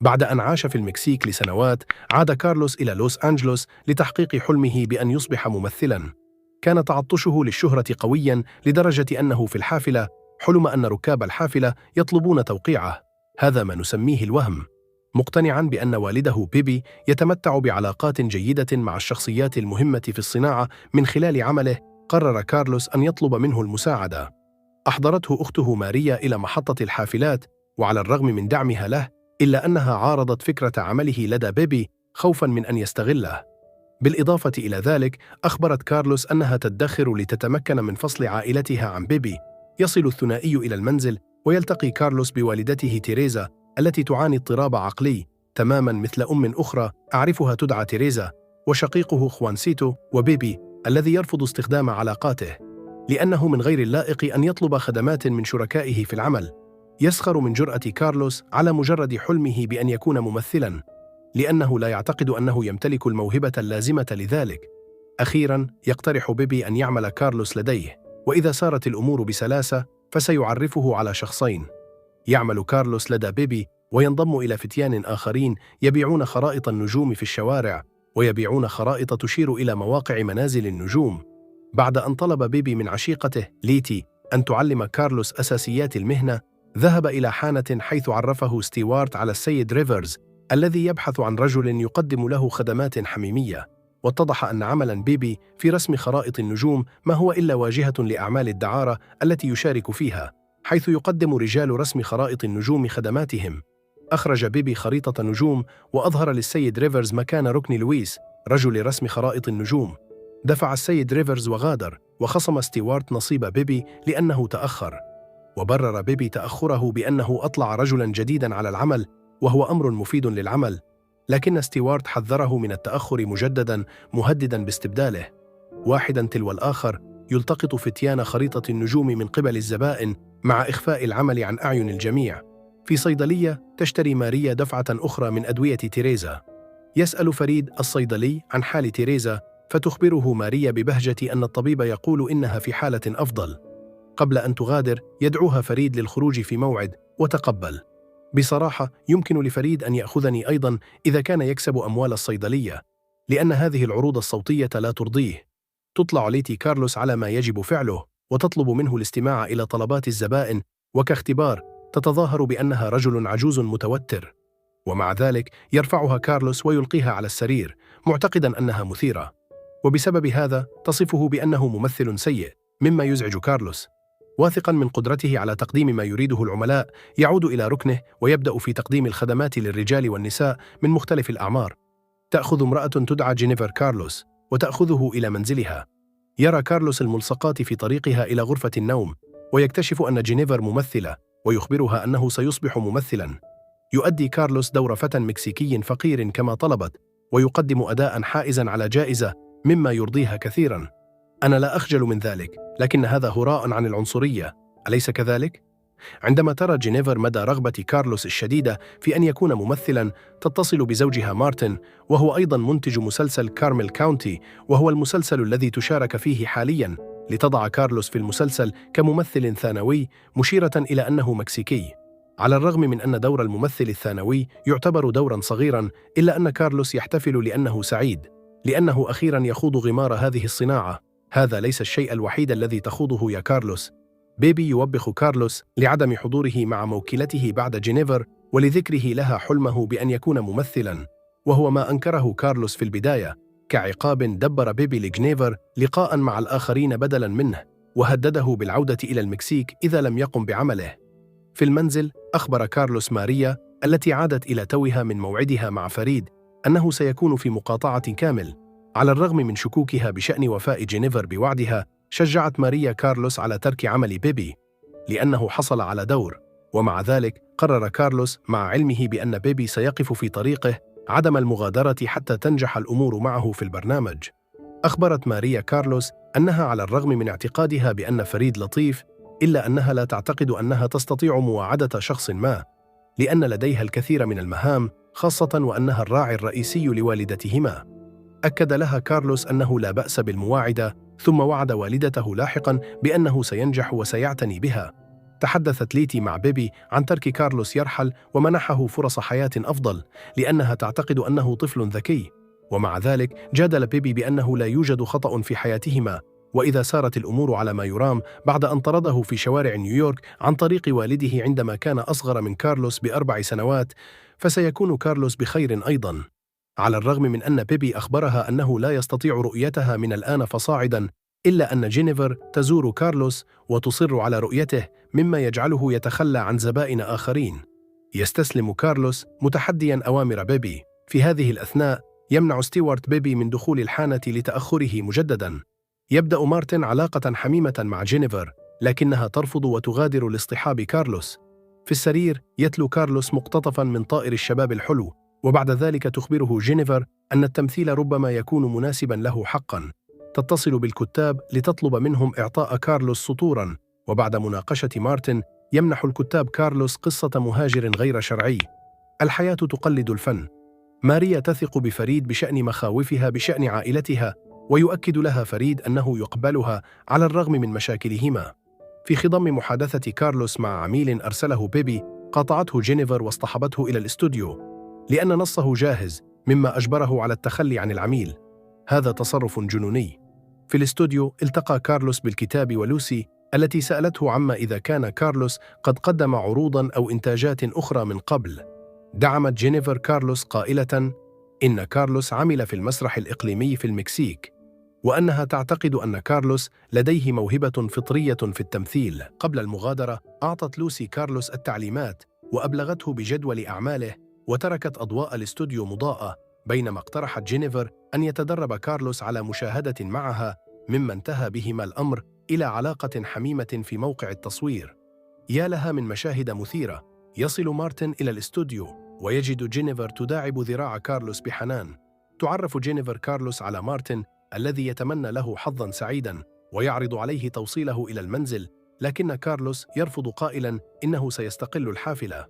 بعد أن عاش في المكسيك لسنوات، عاد كارلوس إلى لوس أنجلوس لتحقيق حلمه بأن يصبح ممثلاً. كان تعطشه للشهرة قوياً لدرجة أنه في الحافلة حلم أن ركاب الحافلة يطلبون توقيعه. هذا ما نسميه الوهم. مقتنعاً بأن والده بيبي يتمتع بعلاقات جيدة مع الشخصيات المهمة في الصناعة من خلال عمله، قرر كارلوس أن يطلب منه المساعدة. أحضرته أخته ماريا إلى محطة الحافلات، وعلى الرغم من دعمها له، إلا أنها عارضت فكرة عمله لدى بيبي خوفاً من أن يستغله. بالإضافة إلى ذلك، أخبرت كارلوس أنها تدخر لتتمكن من فصل عائلتها عن بيبي. يصل الثنائي إلى المنزل، ويلتقي كارلوس بوالدته تيريزا التي تعاني اضطراب عقلي تماماً مثل أم أخرى أعرفها تدعى تيريزا، وشقيقه خوانسيتو، وبيبي الذي يرفض استخدام علاقاته لأنه من غير اللائق أن يطلب خدمات من شركائه في العمل. يسخر من جرأة كارلوس على مجرد حلمه بأن يكون ممثلاً، لأنه لا يعتقد أنه يمتلك الموهبة اللازمة لذلك. أخيراً، يقترح بيبي أن يعمل كارلوس لديه، وإذا سارت الأمور بسلاسة فسيعرفه على شخصين. يعمل كارلوس لدى بيبي، وينضم إلى فتيان آخرين يبيعون خرائط النجوم في الشوارع، ويبيعون خرائط تشير إلى مواقع منازل النجوم. بعد أن طلب بيبي من عشيقته ليتي أن تعلم كارلوس أساسيات المهنة، ذهب إلى حانة حيث عرفه ستيوارت على السيد ريفرز الذي يبحث عن رجل يقدم له خدمات حميمية. واتضح أن عملاً بيبي في رسم خرائط النجوم ما هو إلا واجهة لأعمال الدعارة التي يشارك فيها، حيث يقدم رجال رسم خرائط النجوم خدماتهم. أخرج بيبي خريطة نجوم، وأظهر للسيد ريفرز مكان ركن لويس رجل رسم خرائط النجوم. دفع السيد ريفرز وغادر، وخصم ستيوارت نصيب بيبي لأنه تأخر. وبرر بيبي تأخره بأنه أطلع رجلاً جديداً على العمل، وهو أمر مفيد للعمل. لكن ستيوارت حذره من التأخر مجدداً، مهدداً باستبداله. واحداً تلو الآخر يلتقط فتيان خريطة النجوم من قبل الزبائن مع إخفاء العمل عن أعين الجميع. في صيدلية تشتري ماريا دفعة أخرى من أدوية تيريزا. يسأل فريد الصيدلي عن حال تيريزا، فتخبره ماريا ببهجة أن الطبيب يقول إنها في حالة أفضل. قبل أن تغادر، يدعوها فريد للخروج في موعد، وتقبل. بصراحة، يمكن لفريد أن يأخذني أيضاً إذا كان يكسب أموال الصيدلية، لأن هذه العروض الصوتية لا ترضيه. تطلع ليتي كارلوس على ما يجب فعله، وتطلب منه الاستماع إلى طلبات الزبائن، وكاختبار تتظاهر بأنها رجل عجوز متوتر. ومع ذلك يرفعها كارلوس ويلقيها على السرير، معتقداً أنها مثيرة. وبسبب هذا تصفه بأنه ممثل سيء، مما يزعج كارلوس. واثقاً من قدرته على تقديم ما يريده العملاء، يعود إلى ركنه ويبدأ في تقديم الخدمات للرجال والنساء من مختلف الأعمار. تأخذ امرأة تدعى جينيفر كارلوس وتأخذه إلى منزلها. يرى كارلوس الملصقات في طريقها إلى غرفة النوم، ويكتشف أن جينيفر ممثلة، ويخبرها أنه سيصبح ممثلاً. يؤدي كارلوس دور فتى مكسيكي فقير كما طلبت، ويقدم أداءً حائزاً على جائزة، مما يرضيها كثيراً. أنا لا أخجل من ذلك، لكن هذا هراء عن العنصرية، أليس كذلك؟ عندما ترى جينيفر مدى رغبة كارلوس الشديدة في أن يكون ممثلاً، تتصل بزوجها مارتن، وهو أيضاً منتج مسلسل كارميل كاونتي، وهو المسلسل الذي تشارك فيه حالياً، لتضع كارلوس في المسلسل كممثل ثانوي، مشيرة إلى أنه مكسيكي. على الرغم من أن دور الممثل الثانوي يعتبر دوراً صغيراً، إلا أن كارلوس يحتفل لأنه سعيد، لأنه أخيراً يخوض غمار هذه الصناعة. هذا ليس الشيء الوحيد الذي تخوضه يا كارلوس. بيبي يوبخ كارلوس لعدم حضوره مع موكلته بعد جينيفر، ولذكره لها حلمه بأن يكون ممثلاً، وهو ما أنكره كارلوس في البداية. كعقاب، دبر بيبي لجينيفر لقاءً مع الآخرين بدلاً منه، وهدده بالعودة إلى المكسيك إذا لم يقم بعمله. في المنزل، أخبر كارلوس ماريا التي عادت إلى توها من موعدها مع فريد أنه سيكون في مقاطعة كامل. على الرغم من شكوكها بشأن وفاء جينيفر بوعدها، شجعت ماريا كارلوس على ترك عمل بيبي لأنه حصل على دور. ومع ذلك قرر كارلوس، مع علمه بأن بيبي سيقف في طريقه، عدم المغادرة حتى تنجح الأمور معه في البرنامج. أخبرت ماريا كارلوس أنها على الرغم من اعتقادها بأن فريد لطيف، إلا أنها لا تعتقد أنها تستطيع مواعدة شخص ما، لأن لديها الكثير من المهام، خاصة وأنها الراعي الرئيسي لوالدتهما. أكد لها كارلوس أنه لا بأس بالمواعدة، ثم وعد والدته لاحقاً بأنه سينجح وسيعتني بها. تحدثت ليتي مع بيبي عن ترك كارلوس يرحل ومنحه فرص حياة أفضل لأنها تعتقد أنه طفل ذكي. ومع ذلك جادل بيبي بأنه لا يوجد خطأ في حياتهما، وإذا سارت الأمور على ما يرام بعد أن طرده في شوارع نيويورك عن طريق والده عندما كان أصغر من كارلوس ب4 سنوات، فسيكون كارلوس بخير أيضا. على الرغم من أن بيبي أخبرها أنه لا يستطيع رؤيتها من الآن فصاعدا، إلا أن جينيفر تزور كارلوس وتصر على رؤيته، مما يجعله يتخلى عن زبائن آخرين. يستسلم كارلوس متحديا أوامر بيبي. في هذه الأثناء يمنع ستيوارت بيبي من دخول الحانة لتأخره مجددا. يبدأ مارتن علاقة حميمة مع جينيفر، لكنها ترفض وتغادر لاصطحاب كارلوس. في السرير يتلو كارلوس مقتطفا من طائر الشباب الحلو، وبعد ذلك تخبره جينيفر أن التمثيل ربما يكون مناسبا له حقا. تتصل بالكتاب لتطلب منهم إعطاء كارلوس سطورا، وبعد مناقشة مارتن يمنح الكتاب كارلوس قصة مهاجر غير شرعي. الحياة تقلد الفن. ماريا تثق بفريد بشأن مخاوفها بشأن عائلتها، ويؤكد لها فريد أنه يقبلها على الرغم من مشاكلهما. في خضم محادثة كارلوس مع عميل أرسله بيبي، قاطعته جينيفر واصطحبته إلى الاستوديو لأن نصه جاهز، مما أجبره على التخلي عن العميل. هذا تصرف جنوني. في الاستوديو التقى كارلوس بالكتاب ولوسي التي سألته عما إذا كان كارلوس قد قدم عروضا أو إنتاجات أخرى من قبل. دعمت جينيفر كارلوس قائلة إن كارلوس عمل في المسرح الإقليمي في المكسيك، وأنها تعتقد أن كارلوس لديه موهبة فطرية في التمثيل. قبل المغادرة أعطت لوسي كارلوس التعليمات وأبلغته بجدول أعماله، وتركت أضواء الاستوديو مضاءة، بينما اقترحت جينيفر أن يتدرب كارلوس على مشاهدة معها، مما انتهى بهما الأمر إلى علاقة حميمة في موقع التصوير. يا لها من مشاهد مثيرة. يصل مارتن إلى الاستوديو ويجد جينيفر تداعب ذراع كارلوس بحنان. تعرف جينيفر كارلوس على مارتن الذي يتمنى له حظاً سعيداً، ويعرض عليه توصيله إلى المنزل، لكن كارلوس يرفض قائلاً إنه سيستقل الحافلة.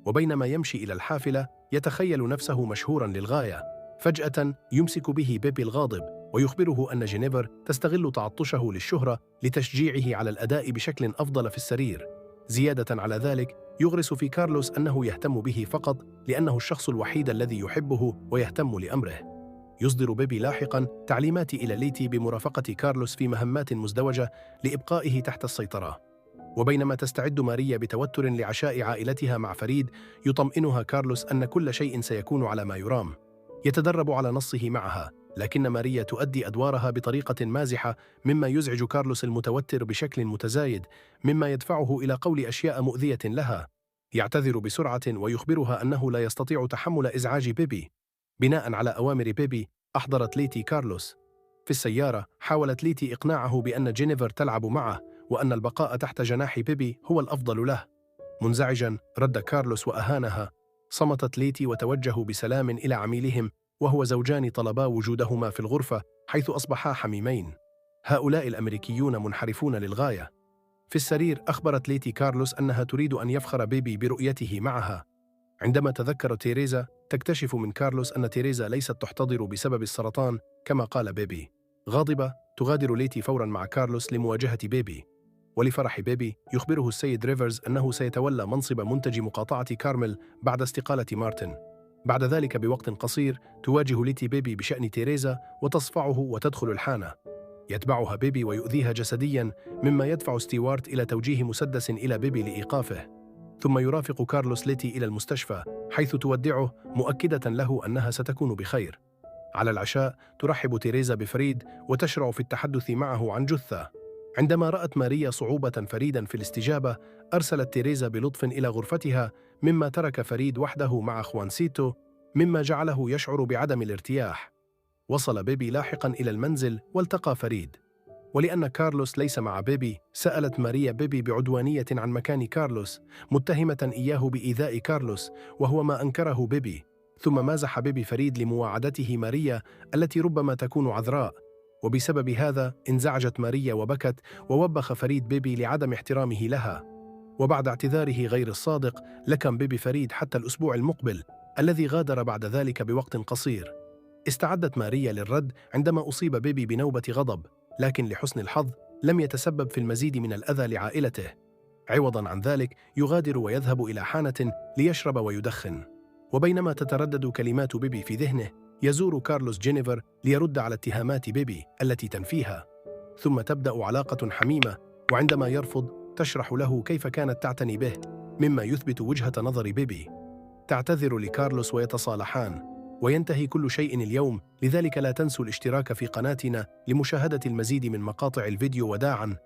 وبينما يمشي إلى الحافلة يتخيل نفسه مشهوراً للغاية. فجأة يمسك به بيبي الغاضب ويخبره أن جينيفر تستغل تعطشه للشهرة لتشجيعه على الأداء بشكل أفضل في السرير. زيادة على ذلك يغرس في كارلوس أنه يهتم به فقط لأنه الشخص الوحيد الذي يحبه ويهتم لأمره. يصدر بيبي لاحقاً تعليمات إلى ليتي بمرافقة كارلوس في مهمات مزدوجة لإبقائه تحت السيطرة. وبينما تستعد ماريا بتوتر لعشاء عائلتها مع فريد، يطمئنها كارلوس أن كل شيء سيكون على ما يرام. يتدرب على نصه معها، لكن ماريا تؤدي أدوارها بطريقة مازحة، مما يزعج كارلوس المتوتر بشكل متزايد، مما يدفعه إلى قول أشياء مؤذية لها. يعتذر بسرعة ويخبرها أنه لا يستطيع تحمل إزعاج بيبي. بناء على أوامر بيبي أحضرت ليتي كارلوس. في السيارة حاولت ليتي إقناعه بأن جينيفر تلعب معه، وأن البقاء تحت جناح بيبي هو الأفضل له. منزعجاً رد كارلوس وأهانها. صمتت ليتي وتوجهوا بسلام إلى عميلهم، وهو زوجان طلبا وجودهما في الغرفة، حيث أصبحا حميمين. هؤلاء الأمريكيون منحرفون للغاية. في السرير أخبرت ليتي كارلوس أنها تريد أن يفخر بيبي برؤيته معها. عندما تذكر تيريزا تكتشف من كارلوس أن تيريزا ليست تحتضر بسبب السرطان كما قال بيبي. غاضبة تغادر ليتي فوراً مع كارلوس لمواجهة بيبي. ولفرح بيبي يخبره السيد ريفرز أنه سيتولى منصب منتج مقاطعة كارميل بعد استقالة مارتن. بعد ذلك بوقت قصير تواجه ليتي بيبي بشأن تيريزا وتصفعه وتدخل الحانة. يتبعها بيبي ويؤذيها جسدياً، مما يدفع ستيوارت إلى توجيه مسدس إلى بيبي لإيقافه. ثم يرافق كارلوس ليتي إلى المستشفى، حيث تودعه مؤكدة له أنها ستكون بخير. على العشاء ترحب تيريزا بفريد وتشرع في التحدث معه عن جثة. عندما رأت ماريا صعوبة فريدا في الاستجابة، أرسلت تيريزا بلطف إلى غرفتها، مما ترك فريد وحده مع خوانسيتو، مما جعله يشعر بعدم الارتياح. وصل بيبي لاحقا إلى المنزل والتقى فريد. ولأن كارلوس ليس مع بيبي، سألت ماريا بيبي بعدوانية عن مكان كارلوس، متهمة إياه بإيذاء كارلوس، وهو ما أنكره بيبي. ثم مازح بيبي فريد لمواعدته ماريا التي ربما تكون عذراء، وبسبب هذا انزعجت ماريا وبكت، ووبخ فريد بيبي لعدم احترامه لها. وبعد اعتذاره غير الصادق لكم بيبي فريد حتى الأسبوع المقبل، الذي غادر بعد ذلك بوقت قصير. استعدت ماريا للرد عندما أصيب بيبي بنوبة غضب، لكن لحسن الحظ لم يتسبب في المزيد من الأذى لعائلته. عوضاً عن ذلك يغادر ويذهب إلى حانة ليشرب ويدخن. وبينما تتردد كلمات بيبي في ذهنه، يزور كارلوس جينيفر ليرد على اتهامات بيبي التي تنفيها. ثم تبدأ علاقة حميمة، وعندما يرفض تشرح له كيف كانت تعتني به، مما يثبت وجهة نظر بيبي. تعتذر لكارلوس ويتصالحان، وينتهي كل شيء اليوم. لذلك لا تنسوا الاشتراك في قناتنا لمشاهدة المزيد من مقاطع الفيديو. وداعاً.